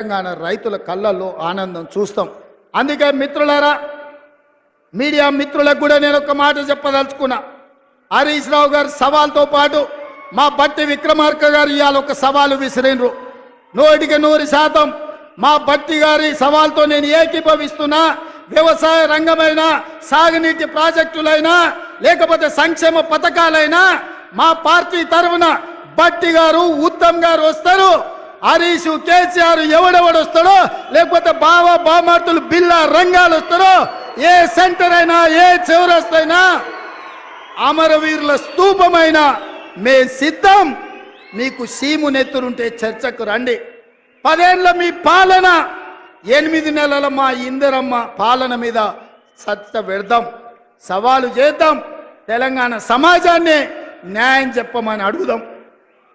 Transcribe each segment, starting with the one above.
తెలంగాణ రైతుల కళ్ళల్లో ఆనందం చూస్తాం. అందుకే మిత్రులారా, మీడియా మిత్రులకు కూడా నేను ఒక మాట చెప్పదలుచుకున్నా. హరీష్ రావు గారి సవాల్తో పాటు మా బట్టి విక్రమార్క గారు ఇవాళ ఒక సవాలు విసిరినరు. 100% మా బట్టి గారి సవాల్తో నేను ఏకీభవిస్తున్నా. వ్యవసాయ రంగమైనా, సాగునీటి ప్రాజెక్టులైనా, లేకపోతే సంక్షేమ పథకాలైనా మా పార్టీ తరఫున బట్టి గారు, ఉత్తమ్ గారు వస్తారు. హరీష్, కేసీఆర్ ఎవడెవడు వస్తాడో, లేకపోతే బావా బామార్తులు బిల్లా రంగాలు వస్తారో, ఏ సెంటర్ అయినా, ఏ చౌరస్తైనా, అమరవీరుల స్తూపమైనా మే సిద్ధం. మీకు సీము నెత్తురుంటే చర్చకు రండి. 10 ఏళ్ల మీ పాలన, 8 నెలల మా ఇందిరమ్మ పాలన మీద సత్త పెడదాం, సవాలు చేద్దాం. తెలంగాణ సమాజాన్ని న్యాయం చెప్పమని అడుగుదాం.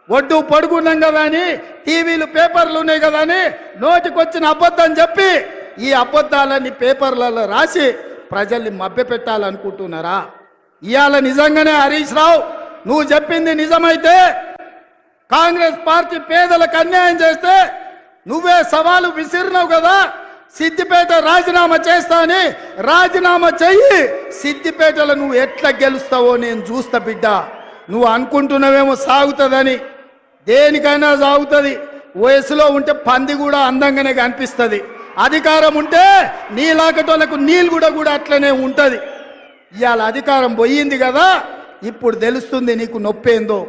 ఒడ్డు పడుకున్నాం కదా అని, టీవీలు పేపర్లు ఉన్నాయి కదా అని నోటికొచ్చిన అబద్ధం చెప్పి ఈ అబద్ధాలన్నీ పేపర్లలో రాసి ప్రజల్ని మభ్యపెట్టాలనుకుంటున్నారా? ఇవాళ నిజంగానే హరీష్ రావు, నువ్వు చెప్పింది నిజమైతే, కాంగ్రెస్ పార్టీ పేదలకు అన్యాయం చేస్తే నువ్వే సవాలు విసిరినావు కదా, సిద్దిపేట రాజీనామా చేస్తా అని రాజీనామా చెయ్యి. సిద్దిపేటలో నువ్వు ఎట్లా గెలుస్తావో నేను చూస్తా బిడ్డ. నువ్వు అనుకుంటున్నావేమో సాగుతుందని, దేనికైనా సాగుతుంది. వయసులో ఉంటే పంది కూడా అందంగానే కనిపిస్తుంది. అధికారం ఉంటే నీలాకటోళ్ళకు నీళ్ళు కూడా అట్లనే ఉంటుంది. ఇవాళ అధికారం పోయింది కదా, ఇప్పుడు తెలుస్తుంది నీకు నొప్పేందో,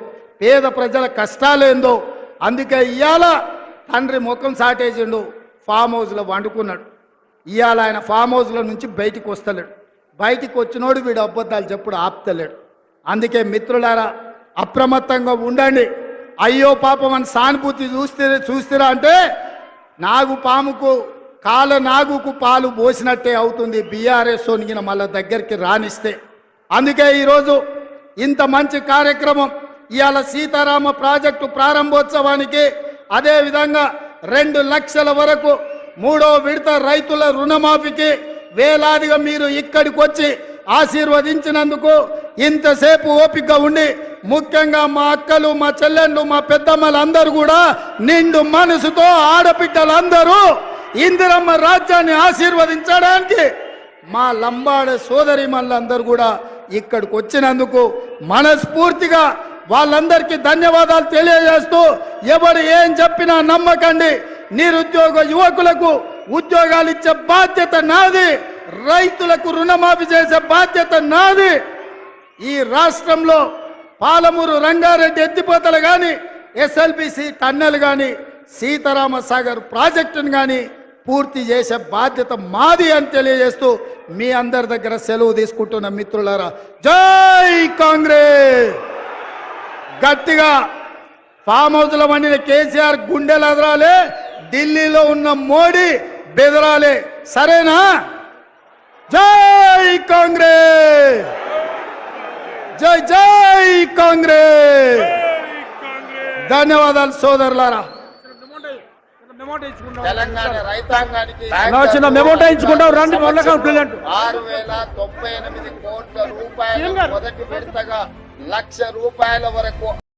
పేద ప్రజల కష్టాలేందో. అందుకే ఇవాళ తండ్రి ముఖం సాటేసిండు, ఫామ్ హౌస్లో వండుకున్నాడు. ఇవాళ ఆయన ఫామ్ హౌస్లో నుంచి బయటికి వస్తలేడు. బయటికి వచ్చినోడు వీడు అబద్ధాలు చెప్పుడు ఆపుతలేడు. అందుకే మిత్రులారా, అప్రమత్తంగా ఉండండి. అయ్యో పాపం అని సానుభూతి చూస్తారా అంటే నాగుపాముకు నాగుకు పాలు పోసినట్టే అవుతుంది బీఆర్ఎస్ వనిగిన మళ్ళీ దగ్గరికి రానిస్తే. అందుకే ఈరోజు ఇంత మంచి కార్యక్రమం, ఇవాళ సీతారామ ప్రాజెక్టు ప్రారంభోత్సవానికి, అదేవిధంగా 2 లక్షల వరకు 3వ విడత రైతుల రుణమాఫీకి వేలాదిగా మీరు ఇక్కడికి వచ్చి ఆశీర్వదించినందుకు, ఇంతసేపు ఓపిక ఉండి, ముఖ్యంగా మా అక్కలు, మా చెల్లెళ్ళు, మా పెద్దమ్మలందరూ కూడా నిండు మనసుతో, ఆడపిట్టలందరూ ఇందిరమ్మ రాజ్యాన్ని ఆశీర్వదించడానికి మా లంబాడ సోదరి మళ్ళందరూ కూడా ఇక్కడికి వచ్చినందుకు మనస్ఫూర్తిగా వాళ్ళందరికీ ధన్యవాదాలు తెలియజేస్తూ, ఎవరు ఏం చెప్పినా నమ్మకండి. నిరుద్యోగ యువకులకు ఉద్యోగాలు ఇచ్చే బాధ్యత నాది, రైతులకు రుణమాఫీ చేసే బాధ్యత నాది. ఈ రాష్ట్రంలో పాలమూరు రంగారెడ్డి ఎత్తిపోతలు కానీ, ఎస్ఎల్బిసి టన్నెల్ కానీ, సీతారామ సాగర్ ప్రాజెక్టును కానీ పూర్తి చేసే బాధ్యత మాది అని తెలియజేస్తూ మీ అందరి దగ్గర సెలవు తీసుకుంటున్న మిత్రులారా, జై కాంగ్రెస్. గట్టిగా ఫామ్ హౌస్లో వండిన కేసీఆర్ గుండెలు ఎదరాలే, ఢిల్లీలో ఉన్న మోడీ బెదరాలే. సరేనా? జై కాంగ్రెస్, జై జై కాంగ్రెస్. ధన్యవాదాలు సోదరులారా. తెలంగాణ రైతాంగానికి 6098 కోట్ల రూపాయలు మొదటి విడతగా 1,00,000 రూపాయల వరకు